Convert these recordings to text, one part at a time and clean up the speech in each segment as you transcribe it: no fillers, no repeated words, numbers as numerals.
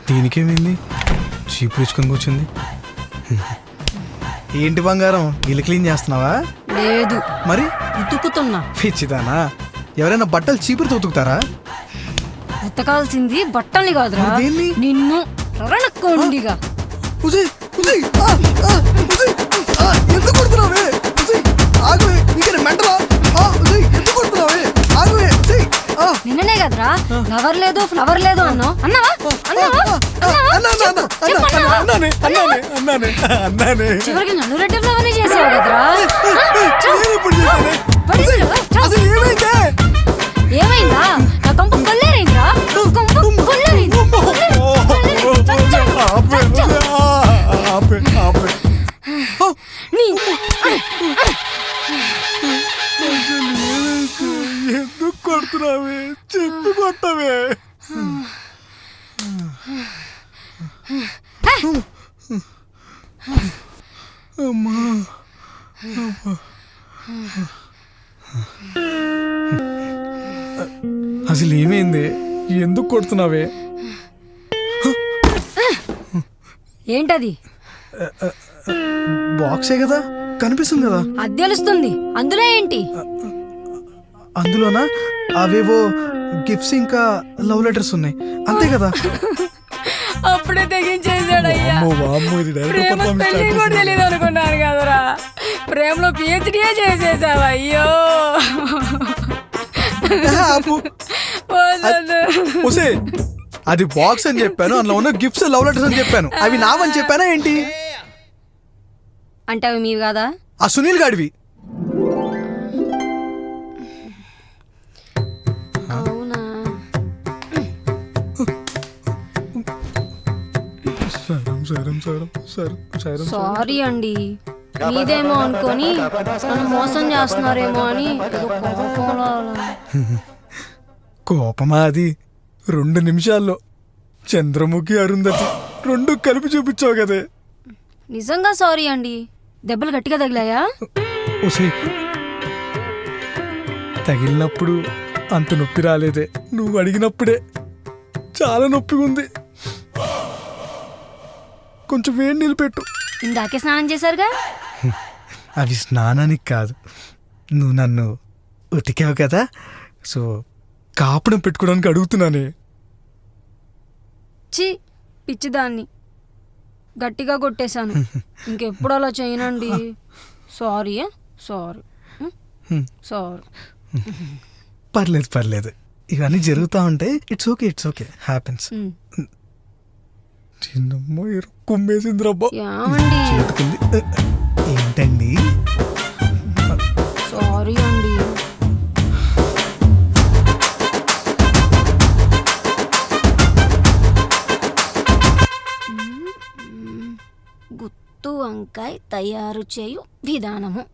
దీనికేమైంది? చీపు ఇచ్చుకొని కూర్చుంది. ఏంటి బంగారం, ఇల్లు క్లీన్ చేస్తున్నావా? లేదు, మరి ఉతుకుతున్నా. పిచ్చిదానా, ఎవరైనా బట్టలు చీపురుతో ఉతుకుతారా? ఉతకాల్సింది బట్టల్ని కాదురా, మరి దేన్ని? నిన్ను రణక్కోండిగా. ఉజయ్, ఉజయ్, ఎందుకు కొడుతున్నావే? ఉజయ్, ఆగువే, నీకేనా మెంటలా? ఉజయ్, ఎందుకు కొడుతున్నావే? ఆగువే, ఉజయ్. నిన్ననే కదరా ఫ్లవర్ లేదు ఫ్లవర్ లేదు అన్నావు. అన్నావా? చివరికి నన్ను రెడ్డి ఫ్లవర్ చేసావు కదరా. ఏమైందా? నా కొంప కొల్లేరైందిరా, కొంప కొల్లేరైంది. ఎందుకు కొడుతున్నావే? చెప్పు కొట్టవే. అమ్మా, అసలు ఏమైంది? ఎందుకు కొడుతున్నావే? ఏంటది? బాక్సే కదా, కనిపిస్తుంది కదా. అది తెలుస్తుంది, అందులో ఏంటి? అందులోనా అవేవో గిఫ్ట్స్ ఇంకా లవ్ లెటర్స్ ఉన్నాయి, అంతే కదా. అప్పుడే తెగించేసాడయ్యా. తెలియదు అనుకున్నాను కదరా, ప్రేమలో పిహెచ్డీయే చేసేసావా? అయ్యో అది బాక్స్ అని చెప్పాను, అందులో ఉన్న గిఫ్ట్స్ లవ్ లెటర్స్ అని చెప్పాను. అవి నావని చెప్పానా ఏంటి? అంటే అవి మీవి కాదా? ఆ సునీల్ గాడివి. అవునా? సారీ అండి, మీదేమో అనుకొని నన్ను మోసం చేస్తున్నారేమో అని. కోపమా అది? 2 నిమిషాల్లో చంద్రముఖి అరుంధతి 2 కలిపి చూపించావు కదే. నిజంగా సారీ అండి. దెబ్బలు గట్టిగా తగిలాయా? తగిలినప్పుడు అంత నొప్పి రాలేదే, నువ్వు అడిగినప్పుడే చాలా నొప్పి ఉంది. కొంచెం వేడి నీళ్ళు పెట్టు. ఇందాకే స్నానం చేశారుగా. అవి స్నానానికి కాదు, నువ్వు నన్ను ఉతికావు కదా, సో కాపడం పెట్టుకోవడానికి అడుగుతున్నానే. చి పిచ్చిదాన్ని, గట్టిగా కొట్టేశాను. ఇంకెప్పుడు అలా చేయనండి. Sorry sorry sorry. పర్లేదు పర్లేదు, ఇవన్నీ జరుగుతూ ఉంటాయి. It's okay, it's okay, happens. చిన్నమ్మ కుమ్మేసింది రబ్బా. ఏంటండి? సారీ అండి. గుత్తు వంకాయ తయారు చేయు విధానము.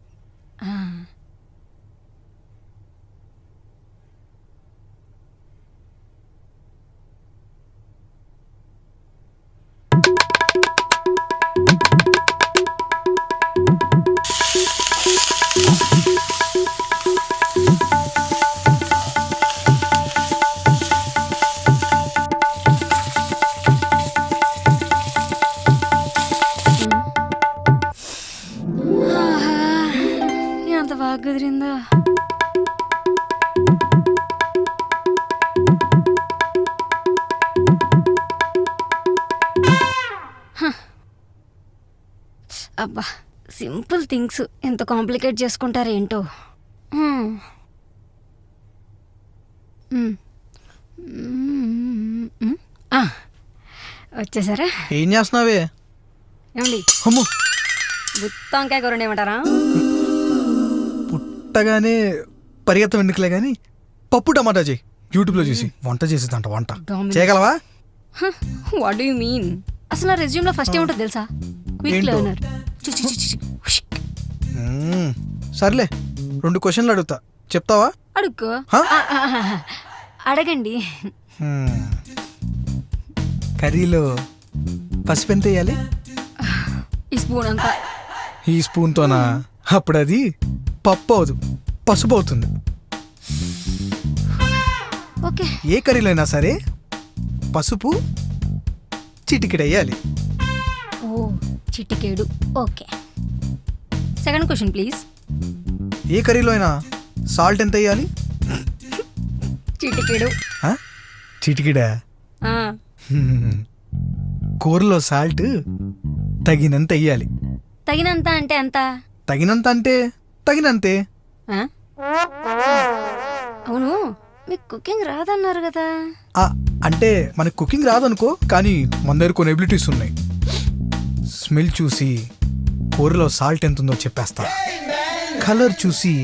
ఎంత బాగా కుదిరిందో. అబ్బా, సింపుల్ థింగ్స్ ఎంత కాంప్లికేట్ చేసుకుంటారేంటో. వచ్చేసారా? ఏం చేస్తున్నావే? ఏమండి, అమ్మో, గుత్తి వంకాయ కూర ఏమంటారా? పుట్టగానే పరిగెత్తం ఎందుకులే కానీ పప్పు టమాటా చేయి. యూట్యూబ్లో చూసి వంట చేసేదంట. వంట చేయగలవా? What do you mean? అసలు నా రెజ్యూమ్లో ఫస్ట్ ఏముంటుంది తెలుసా? Quick learner. సర్లే, 2 క్వశ్చన్లు అడుగుతా, చెప్తావా? అడుక్కో. అడగండి. కర్రీలో పసుపు ఎంత వేయాలి? ఈ స్పూన్ అంతా. ఈ స్పూన్తోనా? అప్పుడు అది పప్పు అవదు, పసుపు అవుతుంది. ఓకే. ఏ కర్రీలో అయినా సరే పసుపు చిటికెడు వేయాలి. ఓ చిటికేడు. ఓకే. Second question please. ఏ కర్రీలో అయినా సాల్ట్ ఎంత వేయాలి? చిటికేడు. చిటికెడా? ఆ, కూరలో సాల్ట్ తగినంత వేయాలి. తగినంత అంటే ఎంత? తగినంత అంటే తగినంతే. ఆ? అవును, మీకు కుకింగ్ రాదన్నారు కదా. అంటే మనకు కుకింగ్ రాదనుకో, కానీ మన దగ్గర కొన్ని ఎబిలిటీస్ ఉన్నాయి. స్మెల్ చూసి కూరలో సాల్ట్ ఎంత ఉందో చెప్పేస్తా. కలర్ చూసి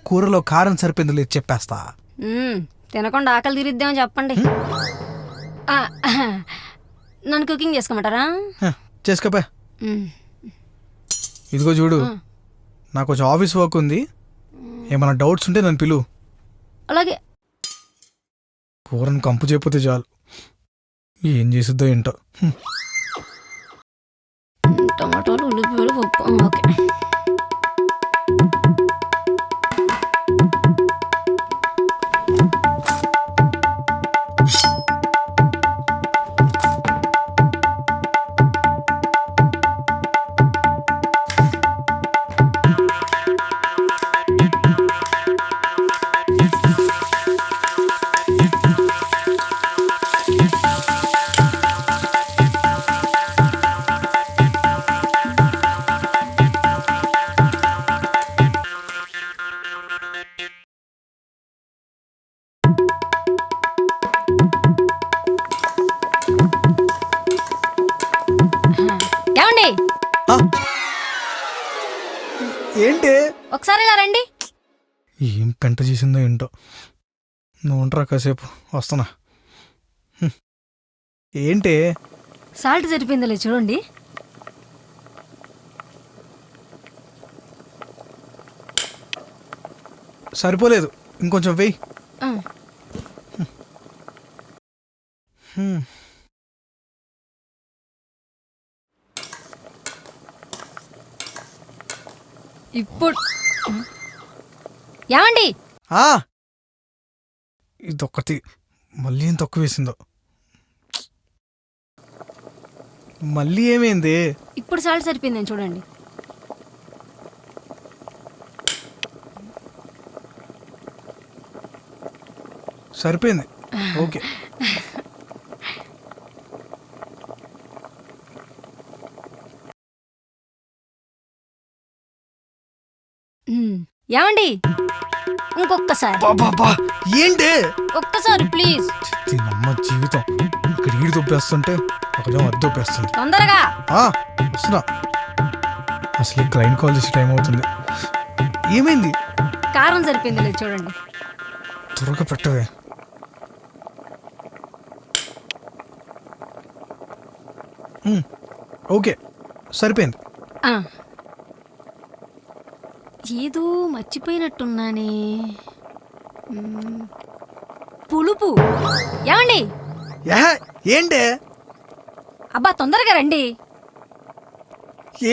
కూరలో కారం సరిపోయిందో లేదు చెప్పేస్తా. తినకుండా ఆకలి తీరిద్దామని చెప్పండి. ఆ, నన్ను కుకింగ్ చేసుకోమంటారా? చేసుకోపా. ఇదిగో చూడు, నాకు కొంచెం ఆఫీస్ వర్క్ ఉంది. ఏమైనా డౌట్స్ ఉంటే నన్ను పిలువు. అలాగే. కూరను కంపు చేయకపోతే చాలు. ఏం చేసిద్దో ఏంటో. టమాటాలు, ఉల్లిపాయలు, పప్పు. ఓకే. ఏమండి, ఏంటి? ఒకసారి ఇలా రండి. ఏం పెంట చేసిందో ఏంటో. నువ్వు ఉంటారా కాసేపు, వస్తున్నా. ఏంటి? సాల్ట్ సరిపోయిందిలే చూడండి. సరిపోలేదు, ఇంకొంచెం వెయ్యి. ఇప్పుడు ఏమండి, ఇదొక్కటి మళ్ళీ ఏం తక్కువ వేసిందో. మళ్ళీ ఏమైంది? ఇప్పుడు సాల్ట్ సరిపోయిందని చూడండి. సరిపోయింది. ఓకే. ఏమండి, ఇంకొక్కసారి. ఏంటి? ఒక్కసారి ప్లీజ్. అమ్మ జీవితం ఇక్కడ ఈడు దొబ్బేస్తుంటే ఒకజం అది దొబ్బేస్తుంది. తొందరగా వస్తున్నా. అసలు ఈ క్లయింట్ కాల్ చేసే టైం అవుతుంది. ఏమైంది? కారం సరిపోయింది లేదు చూడండి. త్వరగా పెట్టవే. ఓకే, సరిపోయింది. ఏదో మర్చిపోయినట్టున్నానే. పులుపు. ఏమండి? ఏంటి? అబ్బా తొందరగా రండి.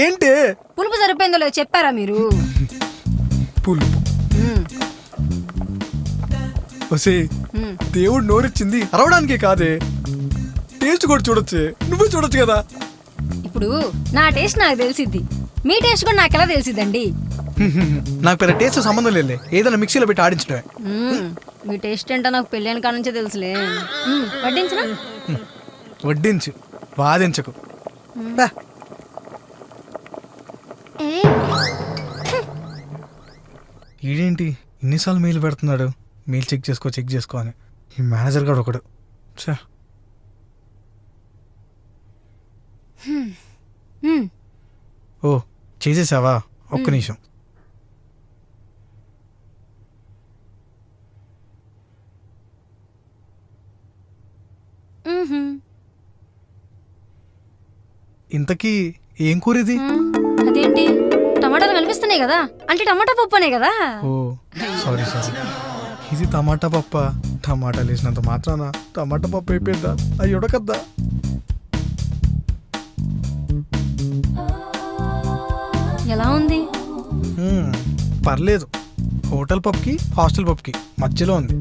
ఏంటి? పులుపు సరిపోయిందో లేదో చెప్పారా మీరు? పులుపు. దేవుడు నోరిచ్చింది అరవడానికే కాదే, టేస్ట్ కూడా చూడొచ్చు. నువ్వే చూడొచ్చు కదా. ఇప్పుడు నా టేస్ట్ నాకు తెలిసిద్ది, మీ టేస్ట్ కూడా నాకు ఎలా తెలిసిద్దండి? నాకు పెద్ద టేస్ట్ సంబంధం లేదు, ఏదైనా మిక్సీలో పెట్టి ఆడించడమే. మీ టేస్ట్ ఏంటో నాకు పెళ్ళైన కాడ నుంచే తెలుసులే. వడ్డించరా? వడ్డించు, వాదించకు. ఈడేంటి ఇన్నిసార్లు మెయిల్ పెడుతున్నాడు? మెయిల్ చెక్ చేసుకో అని. ఈ మేనేజర్ గారు ఒకడు. ఓ చేసేసావా? ఒక్క నిమిషం. ఇంతకీ ఏం కూర ఇది? అదేంటి, టమాటాలు కనిపిస్తున్నాయి కదా, అంటే టమాటా పప్పు అనే కదా. ఓ సారీ. ఇది టమాటా పప్ప. టమాటాలు వేసినంత మాత్రాన టమాటా పప్పు అయిపోయిందా? అవి ఉడకద్దా? ఎలా ఉంది? పర్లేదు. హోటల్ పప్పుకి హాస్టల్ పప్పుకి మధ్యలో ఉంది.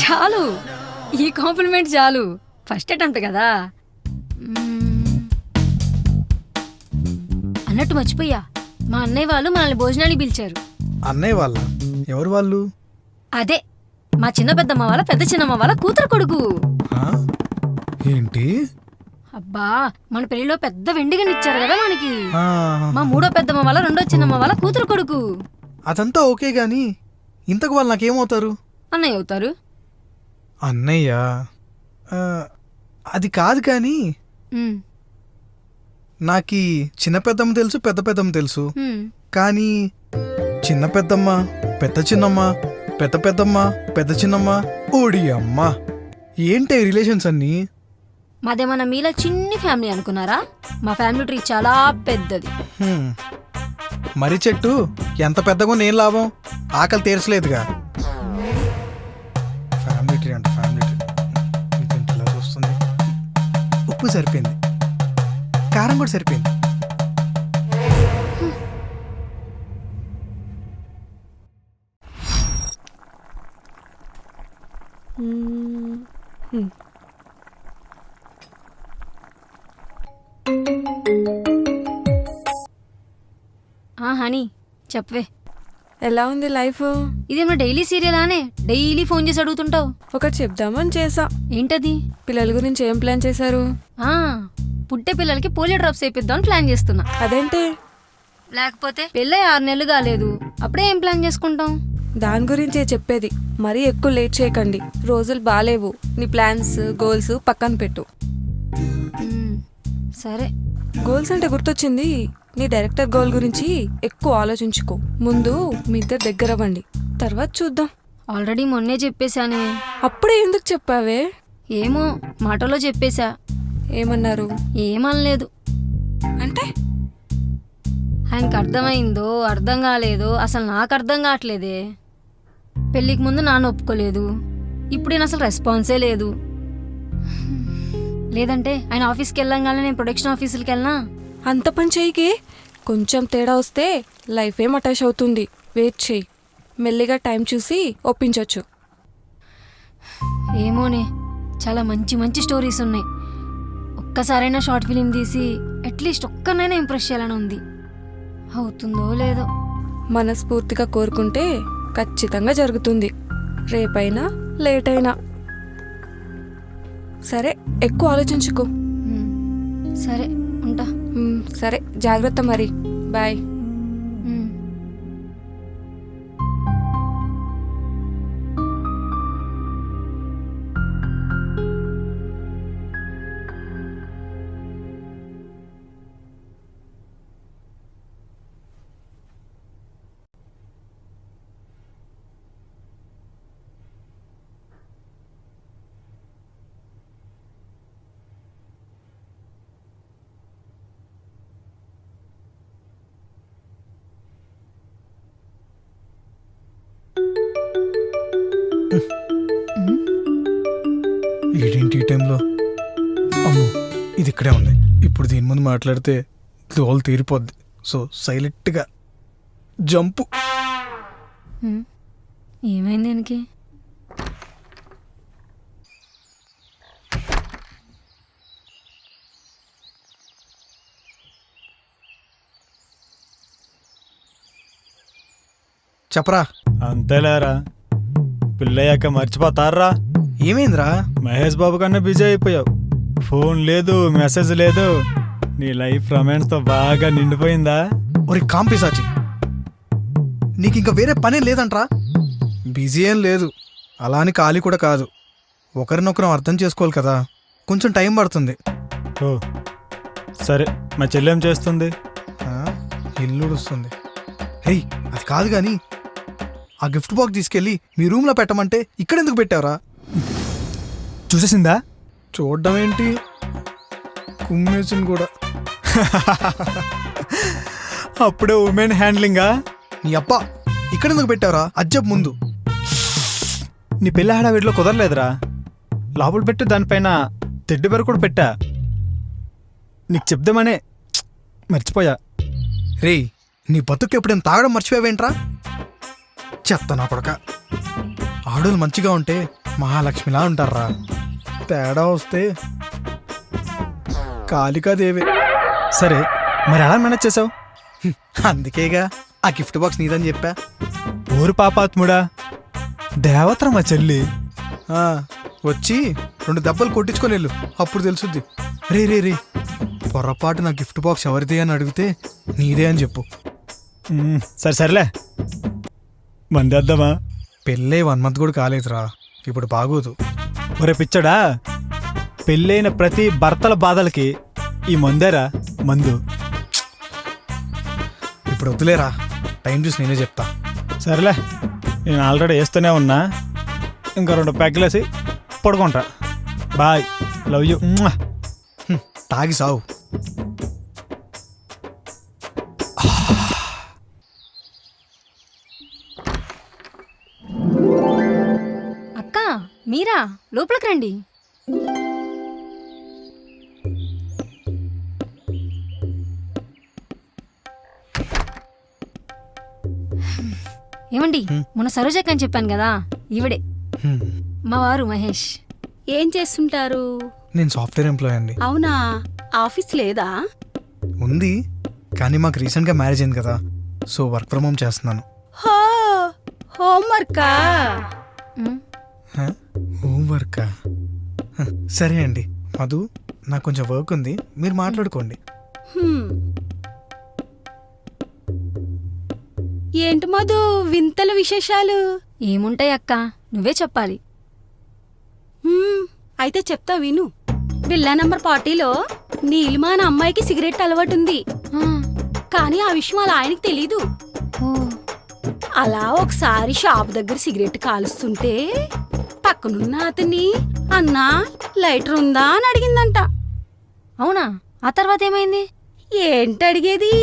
చాలు, ఈ కాంప్లిమెంట్ చాలు. ఫస్ట్ అటెంప్ట్ కదా. అన్నట్టు మర్చిపోయా, మా అన్నయ్య వాళ్ళు మనల్ని భోజనానికి పిలిచారు. అన్నయ్య వాళ్ళ? ఎవరు వాళ్ళు? అదే మా చిన్న పెద్దమ్మ వాళ్ళ పెద్ద చిన్నమ్మ వాళ్ళ కూతురు కొడుకు. ఆ? ఏంటి? అబ్బా, మన పెళ్లిలో పెద్ద వెండిగనిచ్చారు కదా మనకి. ఆ, మా మూడో పెద్దమ్మ వాళ్ళ రెండో చిన్నమ్మ వాళ్ళ కూతురు కొడుకు. అదంతా ఓకే గాని ఇంతకు వాళ్ళు నాకేమవుతారు? అన్నయ్య అవుతారు. అన్నయ్య? ఆ, అది కాదు కానీ ఉమ్, నాకీ చిన్న పెద్దమ్మ తెలుసు, పెద్ద పెద్దమ్మ తెలుసు. ఉమ్. కానీ చిన్న పెద్దమ్మ, పెద్ద చిన్నమ్మ, పెద్ద పెద్దమ్మ, పెద్ద చిన్నమ్మ, ఓడి అమ్మ, ఏంటి రిలేషన్స్ అన్నీ? మాదేమన్నా మీలా చిన్ని ఫ్యామిలీ అనుకున్నారా? మా ఫ్యామిలీ ట్రీ చాలా పెద్దది. హ్మ్. మరి చెట్టు ఎంత పెద్దగా నేను లాభం, ఆకలి తీర్చలేదుగా. ఫ్యామిలీ ట్రీ అంట, ఫ్యామిలీ ట్రీ. ఇదేంటి ఇలా వస్తుంది? ఉప్పు సరిపోయింది, కారం కూడా సరిపోయింది. హనీ చెప్పవే, ఎలా ఉంది లైఫ్? ఇదేమో డైలీ సీరియలానే డైలీ ఫోన్ చేసి అడుగుతుంటావు. ఒకటి చెప్దామని చేసా. ఏంటది? పిల్లల గురించి ఏం ప్లాన్ చేశారు? ఆ, పుట్టే పిల్లలకి పోలియో డ్రాప్స్ వేపిద్దామని ప్లాన్ చేస్తున్నా. అదేంటి? లేకపోతే పెళ్ళై 6 నెలలు కాలేదు, అప్పుడే ఏం ప్లాన్ చేసుకుంటాం? దాని గురించే చెప్పేది. మరీ ఎక్కువ లేట్ చేయకండి, రోజులు బాలేవు. నీ ప్లాన్స్ గోల్స్ పక్కన పెట్టు. సరే. గోల్స్ అంటే గుర్తొచ్చింది, నీ డైరెక్టర్ గోల్ గురించి ఎక్కువ ఆలోచించుకో. ముందు మీ ఇద్దరు దగ్గర అవ్వండి, తర్వాత చూద్దాం. ఆల్రెడీ మొన్నే చెప్పేశానే. అప్పుడే ఎందుకు చెప్పావే? ఏమో మాటలో చెప్పేశా. ఏమన్నారు? ఏమనలేదు. అంటే ఆయనకు అర్థమైందో అర్థం కాలేదో అసలు నాకు అర్థం కావట్లేదే. పెళ్ళికి ముందు నాన్న ఒప్పుకోలేదు, ఇప్పుడు నేను అసలు రెస్పాన్సే లేదు. లేదంటే ఆయన ఆఫీస్కి వెళ్ళంగానే నేను ప్రొడక్షన్ ఆఫీసులకి వెళ్ళినా. అంత పని చెయ్యికి కొంచెం తేడా వస్తే లైఫ్ ఏం అటాచ్ అవుతుంది. వెయిట్ చెయ్యి, మెల్లిగా టైం చూసి ఒప్పించవచ్చు. ఏమోనే, చాలా మంచి మంచి స్టోరీస్ ఉన్నాయి. ఒక్కసారైనా షార్ట్ ఫిలిం తీసి అట్లీస్ట్ ఒక్కనైనా ఇంప్రెస్ చేయాలని ఉంది. అవుతుందో లేదో. మనస్ఫూర్తిగా కోరుకుంటే ఖచ్చితంగా జరుగుతుంది, రేపైనా లేట్ అయినా. సరే, ఎక్కువ ఆలోచించుకో. సరే ఉంటా. సరే, జాగ్రత్త మరి. బాయ్. ఏంటి ఈ టైంలో? అమ్మో, ఇది ఇక్కడే ఉంది. ఇప్పుడు దీని ముందు మాట్లాడితే దోలు తీరిపోద్ది. సో సైలెంట్గా జంపు. ఏమైంది దానికి? చెప్పరా. అంతేలేరా, పిల్లయ్యాక మర్చిపోతారా? ఏమైందిరా? మహేష్ బాబు కన్నా బిజీ అయిపోయావు. ఫోన్ లేదు, మెసేజ్ లేదు. నీ లైఫ్ రొమాన్స్తో బాగా నిండిపోయిందా? ఒరే కాంపిసాచి, నీకు ఇంకా వేరే పనే లేదంట్రా? బిజీ ఏం లేదు, అలా అని ఖాళీ కూడా కాదు. ఒకరినొకరం అర్థం చేసుకోవాలి కదా, కొంచెం టైం పడుతుంది. ఓ సరే, మా చెల్లెం చేస్తుంది? ఇల్లు వస్తుంది. హే, అది కాదు కానీ ఆ గిఫ్ట్ బాక్స్ తీసుకెళ్ళి మీ రూమ్లో పెట్టమంటే ఇక్కడెందుకు పెట్టావరా? చూసేసిందా? చూడ్డం ఏంటి, కుమ్మేసింది కూడా. అప్పుడే ఉమెన్ హ్యాండ్లింగా? నీ అబ్బా, ఇక్కడెందుకు పెట్టావరా? అజ్జబ్ ముందు. నీ పెళ్ళి హడావిడిలో కుదరలేదురా. లోపల పెట్టి దానిపైన తెడ్డి బెర కూడా పెట్టా. నీకు చెప్దామనే మర్చిపోయా. రే, నీ బతుకు ఎప్పుడైనా తాగడం మర్చిపోయావేంట్రా? చెత్త నా కొడక. ఆడోళ్ళు మంచిగా ఉంటే మహాలక్ష్మిలా ఉంటారా, తేడా వస్తే కాళికాదేవే. సరే, మరి ఎలా మేనేజ్ చేసావు? అందుకేగా ఆ గిఫ్ట్ బాక్స్ నీదని చెప్పా. ఊరు పాపాత్ముడా, దేవతరా మా చెల్లి. ఆ, వచ్చి 2 దెబ్బలు కొట్టించుకొని వెళ్ళు, అప్పుడు తెలుసుద్ది. రే రే రే, పొరపాటు నా గిఫ్ట్ బాక్స్ ఎవరిదే అని అడిగితే నీదే అని చెప్పు. సరే సరేలే, మందేద్దామా? పెళ్ళే 1 మంత్ కూడా కాలేదురా, ఇప్పుడు బాగోదు. ఒరే పిచ్చడా, పెళ్ళైన ప్రతి భర్తల బాధలకి ఈ మందేరా మందు. ఇప్పుడు వద్దులేరా, టైం చూసి నేనే చెప్తా. సరేలే, నేను ఆల్రెడీ వేస్తూనే ఉన్నా, ఇంకా 2 పెగ్గలేసి పడుకుంటా. Bye, love you. తాగి సావు. అక్క మీరా, లోపలికి రండి. ఏమండి, మొన్న సరోజక్క అని చెప్పాను కదా, ఈవిడే హ్మ్. మా వారు మహేష్. ఏం చేస్తుంటారు? నేను సాఫ్ట్వేర్ ఎంప్లాయ్ అండి. అవునా, ఆఫీస్ లేదా? ఉంది, కానీ మాకు రీసెంట్గా మ్యారేజ్ అయింది కదా, సో వర్క్ ఫ్రమ్ హోమ్ చేస్తున్నాను. హో, హోంవర్కా? ఉమ్, హోంవర్కా? సరే అండి మధు, నాకు కొంచెం వర్క్ ఉంది, మీరు మాట్లాడుకోండి. హ్మ్. ఏంటి మధు వింతల విశేషాలు? ఏముంటాయి అక్క, నువ్వే చెప్పాలి. అయితే చెప్తా విను. బిల్లా నంబర్ 40లో నీలిమా అనే అమ్మాయికి సిగరెట్ అలవాటు ఉంది, ఆ, కానీ ఆ విషయం అలా ఆయనకి తెలీదు. ఓ, అలా ఒకసారి షాప్ దగ్గర సిగరెట్ కాలుస్తుంటే పక్కనున్న అతన్ని, అన్నా లైటర్ ఉందా అని అడిగిందంట. అవునా? ఆ తర్వాత ఏమైంది? ఏంటి అడిగేది?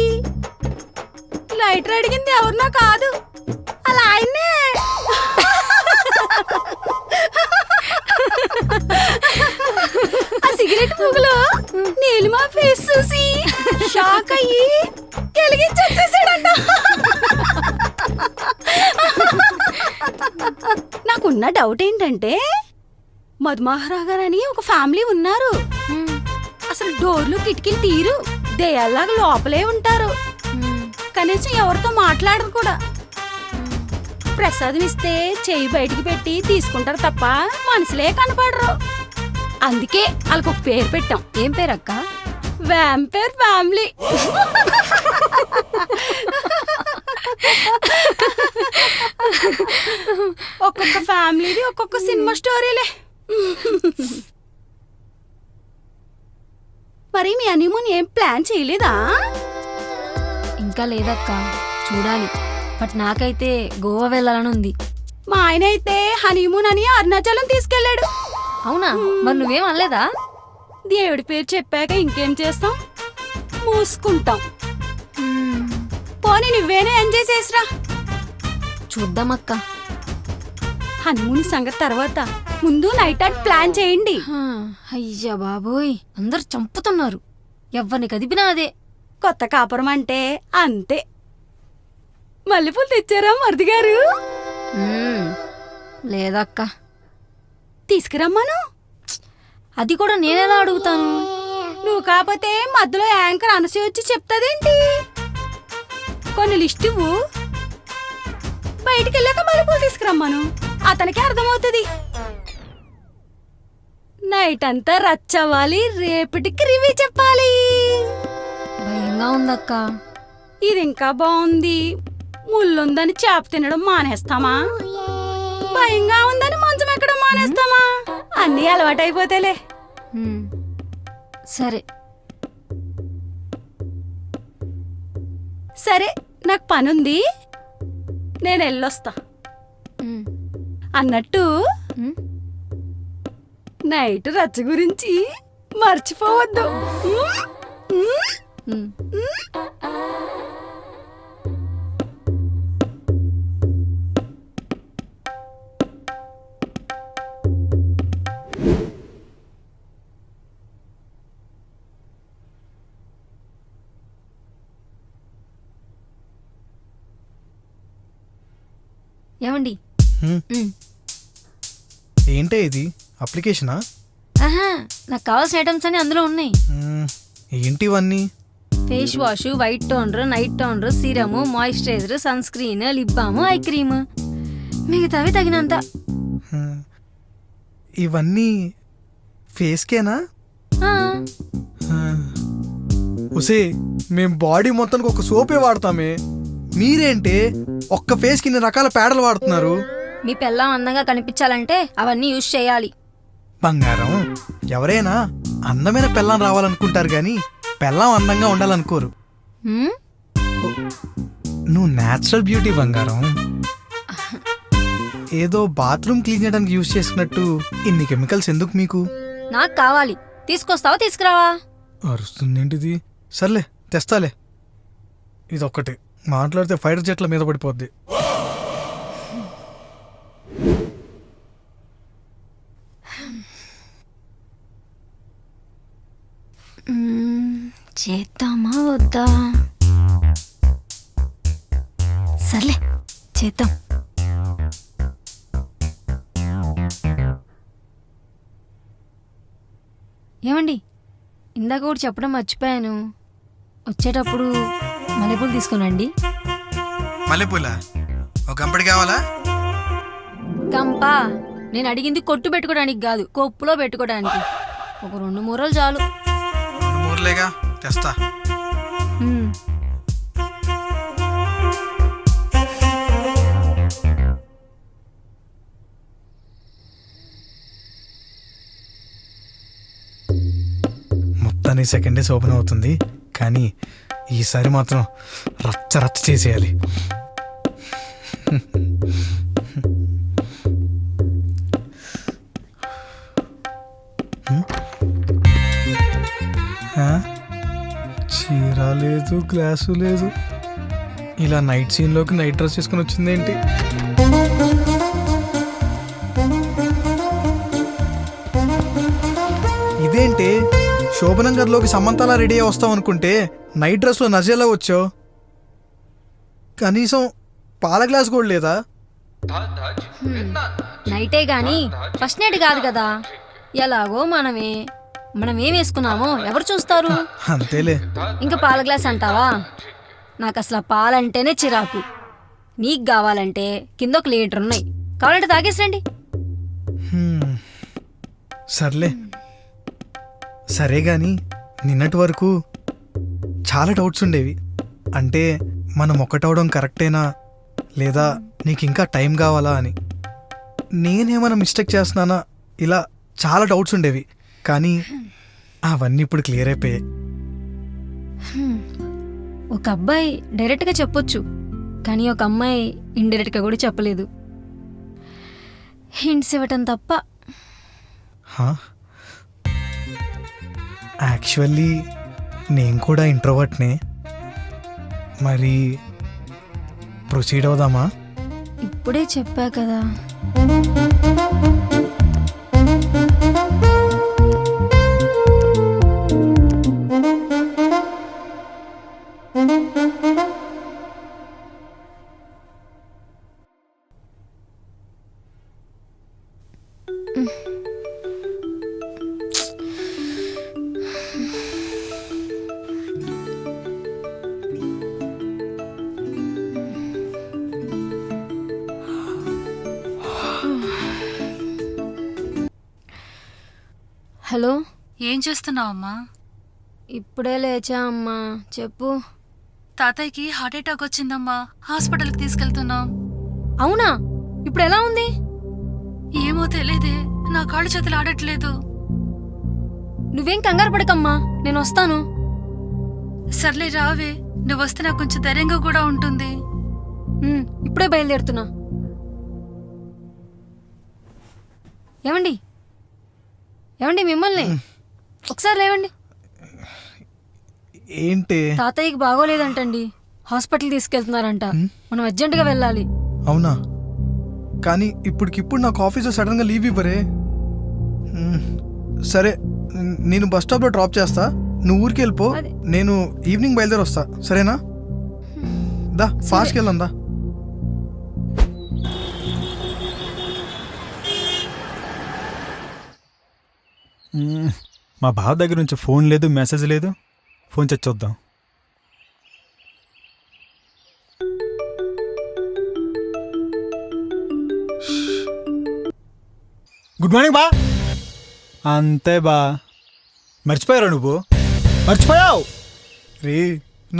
లైటర్ అడిగింది ఎవరినో కాదు, అలా ఆయన్నే. ఆ సిగరెట్ పువ్వులో నీలిమా ఫేస్ చూసి షాక్ అయ్యి వెలిగించి వచ్చేసాడంట. నాకున్న డౌట్ ఏంటంటే, మధుమహారావు గారు అని ఒక ఫ్యామిలీ ఉన్నారు. ఉమ్, అసలు డోర్లు కిటికీలు తీరు, దెయ్యాల్లాగా లోపలే ఉంటారు. ఉమ్, కనీసం ఎవరితో మాట్లాడరు కూడా. ప్రసాదం ఇస్తే చెయ్యి బయటికి పెట్టి తీసుకుంటారు తప్ప మనసులే కనపడరు. అందుకే వాళ్ళకి ఒక పేరు పెట్టాం. ఏం పేరక్క? Vampire family. ఒక్కొక్క ఫ్యామిలీది ఒక్కొక్క సినిమా స్టోరీలే. మరి మీ హనీమూన్ ఏం ప్లాన్ చేయలేదా? ఇంకా లేదక్క, చూడాలి. బట్ నాకైతే గోవా వెళ్ళాలని ఉంది. మా ఆయన అయితే హనీమూన్ అని అరుణాచలం తీసుకెళ్ళాడు. అవునా? మరి నువ్వేం అనలేదా? దేవుడి పేరు చెప్పాక ఇంకేం చేస్తాం, మూసుకుంటాం. ఉమ్, పోనీ నువ్వేనే ఎంజాయ్ చేసిరా. చూద్దామక్క. హనీమూన్ సంగతి తర్వాత, ముందు నైట్ అవుట్ ప్లాన్ చేయండి. హా, అయ్యా బాబోయ్, అందరు చంపుతున్నారు. ఎవరిని కదిపినా అదే. కొత్త కాపురం అంటే అంతే. మల్లెపూలు తెచ్చారా మరిది గారు? ఉమ్, లేదక్క. తీసుకురమ్మను. అది కూడా నేనెలా అడుగుతాను? నువ్వు కాకపోతే మధ్యలో యాంకర్ అనసూయ వచ్చి చెప్తాదేంటి? కొన్ని లిస్ట్ ఇవ్వు, బయటికి వెళ్ళాక మల్లెపూలు తీసుకురమ్మను, అతనికి అర్థమవుతుంది. నైట్ అంతా రచ్చవ్వాలి, రేపటికి రివ్యూ చెప్పాలి. భయంగా ఉందక్క. ఇది ఇంకా బాగుంది. ముళ్ళుందని చేప తినడం మానేస్తామా? భయంగా ఉందని మంచం ఎక్కడం మానేస్తామా? అన్నీ అలవాటైపోతేలే. ఉమ్, సరే. సరే, నాకు పనుంది, నేను వెళ్ళొస్తా. ఉమ్, అన్నట్టు ఉమ్, నైట్ రచ్చ గురించి మర్చిపోవద్దు. ఉమ్. ఏమండి? హ్మ్. ఉమ్. ఏంటే ఇది, అప్లికేషనా? ఆహా, నాకు కావాల్సిన ఐటమ్స్ అన్ని అందులో ఉన్నాయి. ఏంటి ఇవన్నీ? Face wash, white toner, night toner, serum, moisturizer, sunscreen, lip balm, eye cream, మిగతావి తగినంత. ఇవన్నీ ఫేస్కేనా? ఆ, ఉసే మేము బాడీ మొత్తానికి ఒక సోపే వాడతామే, మీరేంటే ఒక్క ఫేస్కి ఇన్ని రకాల పేడలు వాడుతున్నారు? మీ పెళ్ళాం అందంగా కనిపించాలంటే అవన్నీ యూజ్ చేయాలి. బంగారం, ఎవరైనా అందమైన పెళ్ళాం రావాలనుకుంటారు కానీ పెళ్ళాం అందంగా ఉండాలనుకోరు. హ్మ్? నువ్వు న్యాచురల్ బ్యూటీ బంగారం. ఏదో బాత్రూమ్ క్లీన్ చేయడానికి యూజ్ చేసుకున్నట్టు ఇన్ని కెమికల్స్ ఎందుకు మీకు? నాకు కావాలి. తీసుకొస్తావా తీసుకురావా? అరుస్తుందేంటిది? సర్లే తెస్తాలే. ఇదొక్కటి మాట్లాడితే ఫైటర్ జెట్ల మీద పడిపోద్ది. చేద్దామా వద్దా? సర్లే చేద్దాం. ఏమండి, ఇందాక కూడా చెప్పడం మర్చిపోయాను. వచ్చేటప్పుడు మల్లెపూలు తీసుకునండి. మల్లెపూల ఒక గంపడి కావాలా? గంపా? నేను అడిగింది కొట్టు పెట్టుకోవడానికి కాదు, కొప్పులో పెట్టుకోవడానికి. ఒక 2 మూరలు చాలు. ఊర్లేగా తెస్తా. ఉమ్. మొత్తాన్ని సెకండ్ డేస్ ఓపెన్ అవుతుంది, కానీ ఈసారి మాత్రం రచ్చ రచ్చ చేసేయాలి. చీర లేదు, గ్లాసు లేదు. ఇలా నైట్ సీన్లోకి నైట్ డ్రెస్ చేసుకుని వచ్చిందేంటి? ఇదేంటి శోభనం గదిలోకి సమంతలా రెడీ అయ్యి వస్తాం అనుకుంటే నైట్ డ్రెస్లో నజేలా వచ్చావు? కనీసం పాల గ్లాస్ కూడా లేదా? నైటే గాని ఫస్ట్ నైట్ కాదు కదా. ఎలాగో మనం ఏం వేసుకున్నామో ఎవరు చూస్తారు? అంతేలే. ఇంకా పాల గ్లాస్ అంటావా? నాకు అసలు ఆ పాలంటేనే చిరాకు. నీకు కావాలంటే కింద 1 లీటర్ ఉన్నాయి, కావాలంటే తాగేసండి. సర్లే. సరే గాని నిన్నటి వరకు చాలా డౌట్స్ ఉండేవి. అంటే మనం ఒకటవడం కరెక్టేనా, లేదా నీకు ఇంకా టైం కావాలా అని. నేనేమైనా మిస్టేక్ చేస్తున్నానా, ఇలా చాలా డౌట్స్ ఉండేవి. కానీ అవన్నీ ఇప్పుడు క్లియర్ అయిపోయాయి. ఒక అబ్బాయి డైరెక్ట్గా చెప్పొచ్చు, కానీ ఒక అమ్మాయి ఇండైరెక్ట్గా కూడా చెప్పలేదు. హింట్స్ ఇవ్వటం తప్ప. యాక్చువల్లీ నేను కూడా ఇంట్రోవర్ట్నే. మరి ప్రొసీడ్ అవుదామా? ఇప్పుడే చెప్పా కదా. హలో, ఏం చేస్తున్నావమ్మా? ఇప్పుడే లేచా అమ్మా. చెప్పు. తాతయ్యకి హార్ట్ అటాక్ వచ్చిందమ్మా, హాస్పిటల్కి తీసుకెళ్తున్నాం. అవునా? ఇప్పుడు ఎలా ఉంది? ఏమో తెలియదే, నా కాళ్ళు చేతులు ఆడట్లేదు. నువ్వేం కంగారు పడకమ్మా, నేను వస్తాను. సర్లే రావే, నువ్వు వస్తే నాకు కొంచెం ధైర్యంగా కూడా ఉంటుంది. ఇప్పుడే బయలుదేరుతున్నా. ఏమండి ఏమండి మిమ్మల్ని ఒకసారి లేవండి. ఏంటి? తాతయ్యకి బాగోలేదంటండి, హాస్పిటల్ తీసుకెళ్తున్నారంట. మనం అర్జెంటుగా వెళ్ళాలి. అవునా? కానీ ఇప్పటికిప్పుడు నాకు ఆఫీస్లో సడన్గా లీవ్ ఇవ్వరే. సరే, నేను బస్ స్టాప్లో డ్రాప్ చేస్తా, నువ్వు ఊరికి వెళ్ళిపో. నేను ఈవినింగ్ బయలుదేరి వస్తా, సరేనా? దా ఫాస్ట్కి వెళ్దాం దా. మా బావ దగ్గర నుంచి ఫోన్ లేదు, మెసేజ్ లేదు. ఫోన్ చేసి చూద్దాం. గుడ్ మార్నింగ్ బా. అంతే బా. మర్చిపోయారా నువ్వు? మర్చిపోయావు. రే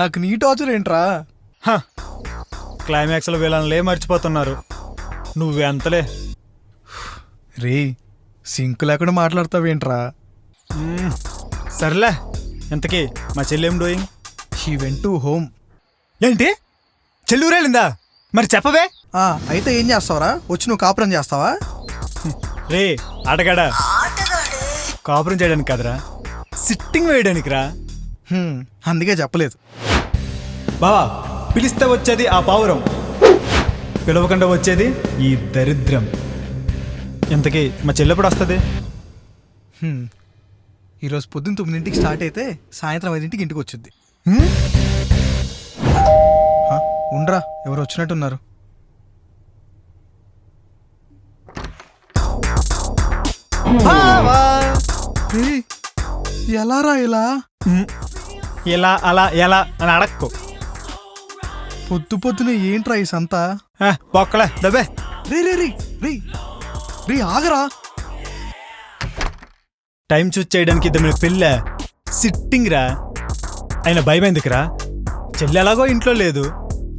నాకు నీ టార్చర్ ఏంట్రా? క్లైమాక్స్లో వీళ్ళనిలే మర్చిపోతున్నారు. నువ్వెంతలే. రే సింక్ లేకుండా మాట్లాడతావేంట్రా? సర్లే. ఇంతకీ మా చెల్లి ఏం doing? She went to home. ఏంటి, చెల్లూరేళ్ళిందా? మరి చెప్పవే. అయితే ఏం చేస్తావరా? వచ్చి నువ్వు కాపురం చేస్తావా? రే ఆటగాడా, కాపురం చేయడానికి కదరా, సిట్టింగ్ వేయడానికి రా. అందుకే చెప్పలేదు. బావా, పిలిస్తే వచ్చేది ఆ పావురం, పిలవకుండా వచ్చేది ఈ దరిద్రం. ఇంతకీ మా చెల్లెప్పుడు వస్తుంది? ఈరోజు పొద్దున్న 9ంటికి స్టార్ట్ అయితే సాయంత్రం 5ంటికి ఇంటికి వచ్చుద్ది. ఉండరా, ఎవరు వచ్చినట్టున్నారు. ఎలారా ఇలా? ఇలా అలా ఎలా అని అడక్కు. పొద్దు పొద్దునే ఏంట్రా ఈ సంతా? పొక్కలే దబ్బే. రే రే రే రే రే ఆగరా. టైం చూస్ చేయడానికి ఇద్దరు పెళ్ళా, సిట్టింగ్ రా. అయినా భయం ఎందుకురా? చెల్లి ఎలాగో ఇంట్లో లేదు,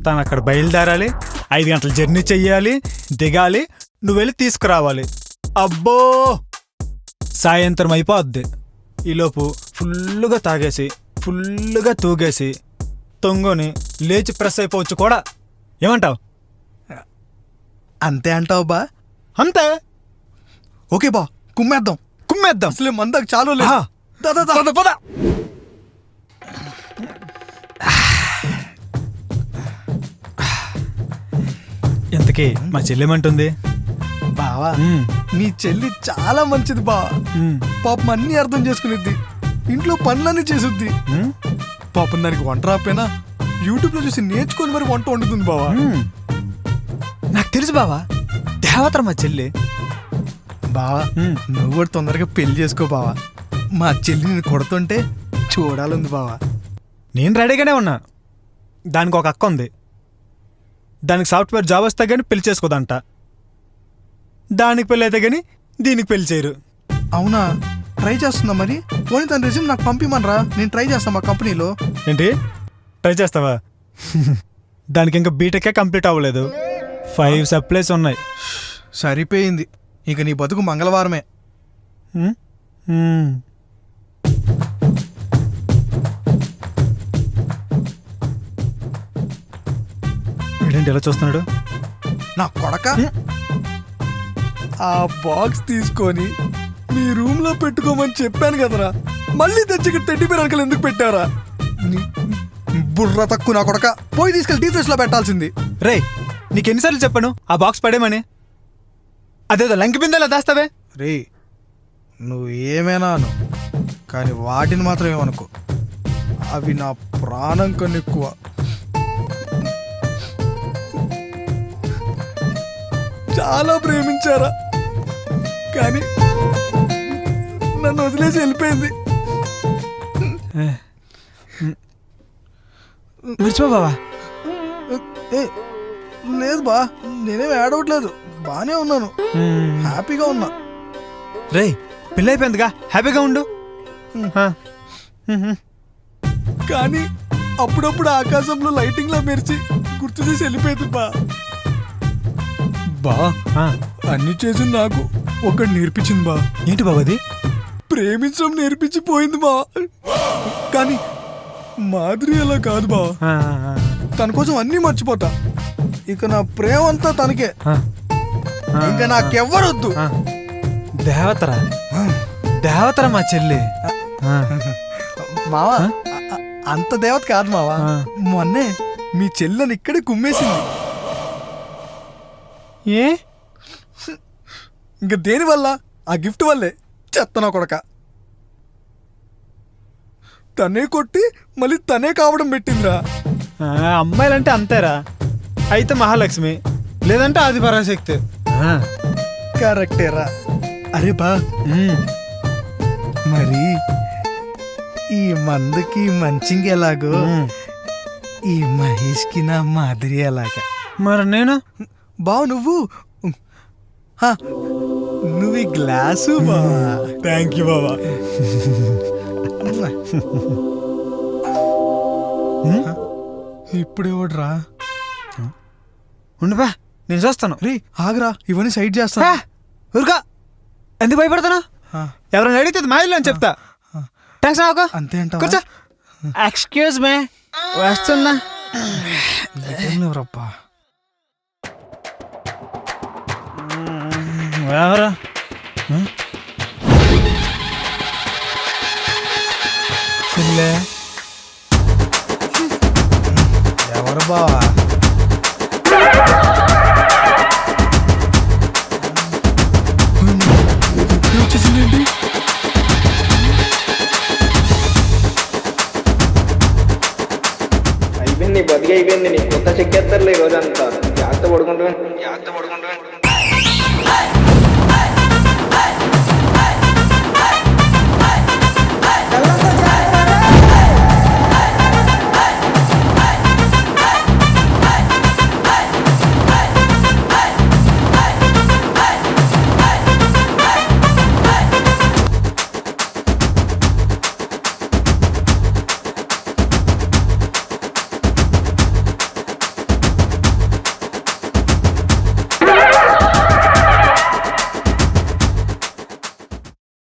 తను అక్కడ బయలుదేరాలి, 5 గంటల జర్నీ చెయ్యాలి, దిగాలి, నువ్వు వెళ్ళి తీసుకురావాలి. అబ్బో, సాయంత్రం అయిపోద్ది. ఈలోపు ఫుల్లుగా తాగేసి ఫుల్లుగా తూగేసి తొంగని లేచి ప్రెస్ అయిపోవచ్చు కూడా. ఏమంటావు? అంతే అంటావు బా? అంతే. ఓకే బా, కుమ్మేద్దాం. అసలే మందాకు చాలు లేదు. పద. ఇంతకీ మా చెల్లెమంటుంది? బావా నీ చెల్లి చాలా మంచిది బా. పాపం అన్నీ అర్థం చేసుకునేది, ఇంట్లో పనులన్నీ చేసుద్ది. పాపం దానికి వంట రాపోయినా యూట్యూబ్ లో చూసి నేర్చుకొని మరి వంట వండుతుంది బావా. నాకు తెలుసు బావా, దేవతర మా చెల్లి. బావా నువ్వు కూడా తొందరగా పెళ్లి చేసుకో బావా. మా చెల్లి నేను కొడుతుంటే చూడాలంది బావా. నేను రెడీగానే ఉన్నా. దానికి ఒక అక్క ఉంది, దానికి సాఫ్ట్వేర్ జాబ్ వస్తే కానీ పెళ్లి చేసుకోదంట. దానికి పెళ్ళి అయితే కానీ దీనికి పెళ్లి చేయరు. అవునా? ట్రై చేస్తుందా మరి? పోనీ తన రెజ్యూమ్ నాకు పంపిమనరా, నేను ట్రై చేస్తాను మా కంపెనీలో. ఏంటి ట్రై చేస్తావా? దానికి ఇంకా బీటెక్కే కంప్లీట్ అవ్వలేదు, 5 సప్లైస్ ఉన్నాయి. సరిపోయింది, ఇక నీ బతుకు మంగళవారమే. వీడేంటి ఎలా చూస్తున్నాడు? నా కొడక, ఆ బాక్స్ తీసుకొని మీ రూమ్ లో పెట్టుకోమని చెప్పాను కదరా, మళ్ళీ తెచ్చి టెడ్డీ బేర్ అంకలు ఎందుకు పెట్టారా? బుర్ర తక్కువ నా కొడక, పోయి తీసుకెళ్ళి డీప్ ఫ్రిడ్జ్ లో పెట్టాల్సింది. రే నీకెన్నిసార్లు చెప్పాను ఆ బాక్స్ పడేమని? అదేదో లంకి బిందెలా దాస్తావే. రే నువ్వు ఏమైనా అను, కానీ వాటిని మాత్రం ఏమనుకో, అవి నా ప్రాణం కన్నా ఎక్కువ. చాలా ప్రేమించారా, కానీ నన్ను వదిలేసి వెళ్ళిపోయింది. మర్చిపో బావా. లేదు బా, నేనేం ఏడవట్లేదు, బానే ఉన్నాను, హ్యాపీగా ఉన్నా. రే పెళ్ళి అయిపోయిందిగా, హ్యాపీగా ఉండు. కానీ అప్పుడప్పుడు ఆకాశంలో లైటింగ్ లా మెరిచి గుర్తు చేసి వెళ్ళిపోయింది బా. బా అన్ని చేసి నాకు ఒకటి నేర్పించింది బా. ఏంటి బాబు అది? ప్రేమించడం నేర్పించి పోయింది బా. కానీ మాధురి అలా కాదు బా, తన కోసం అన్నీ మర్చిపోతా. ఇక నా ప్రేమ అంతా తనకే, ఇంకా నాకెవ్వరొద్దు. దేవతరా, దేవతరా మా చెల్లి. మావా అంత దేవత కాదు మావా, మొన్నే మీ చెల్లెని ఇక్కడే కుమ్మేసింది. ఏ ఇంక దేనివల్ల? ఆ గిఫ్ట్ వల్లే. చెత్తనా కొడక, తనే కొట్టి మళ్ళీ తనే కావడం పెట్టిందిరా. అమ్మాయిలంటే అంతేరా, అయితే మహాలక్ష్మి లేదంటే ఆది పరాశక్తి. కరెక్టేరా. అరే బా, మరి ఈ మందుకి మంచింగ్ ఎలాగో ఈ మహేష్కి నా మాదిరి ఎలాగా. మరి నేను బావు నువ్వు నువ్వు ఈ గ్లాసు బావా. థ్యాంక్ యూ బావా. ఇప్పుడు ఎవడ్రా? ఉండు బా, నేను చూస్తాను. రే ఆగరా, ఇవన్నీ సైడ్ చేస్తా. ఊరుకా, ఎందుకు భయపడతాను? ఎవరైనా అడిగితే మా ఇల్లు అని చెప్తా. థ్యాంక్స్ నాకు. అంతే అంటావా? కూర్చో. ఎక్స్క్యూజ్ మే, వస్తున్నా. ఎవరబ్బా? ఎవరు? చెల్లె ఎవరు బావా? వచ్చేసిందండి. అయిపోయింది నీ బతికి అయిపోయింది. నీ కొత్త చెక్కేస్తారులే ఈ రోజంతా. జాగ్రత్త పడుకుంటామే.